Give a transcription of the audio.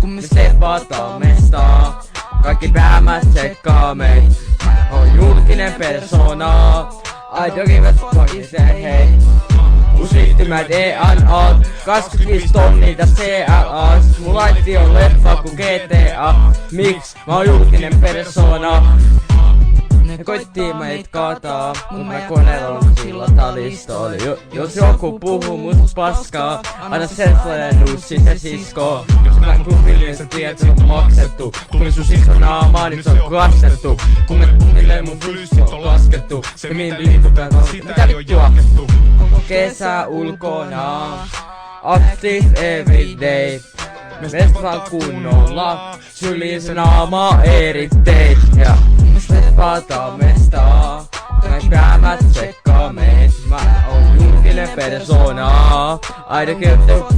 Kun me stepataan mestaa, kaikki päämät sekkaa meit. On julkinen persona, I don't give a fuck is that hate. Usittymät DNA, 25 tonnia CLA. Mun laitti on leffa ku GTA. Miks? Mä oon julkinen persona. Ne koitti meit kaataa, mut mä koneella on sillä talistolla. Jos joku puhuu mut paskaa, aina sellainen nussi se sisko. Jos mä klubille sä tiedät se on maksettu. Kun sun sisko naamaa niin se on kastettu. Kun me kunnille mun fylssi on laskettu. Se mihin liitupään on mitä vittua. Koko kesä ulkona, active everyday. Me vestaan kunnolla, syliin se naamaa eritteit. Ja stepataan mestaa, kaikki päämät sekkaa meet. Mä oon julkinen persona, I don't give a fuck.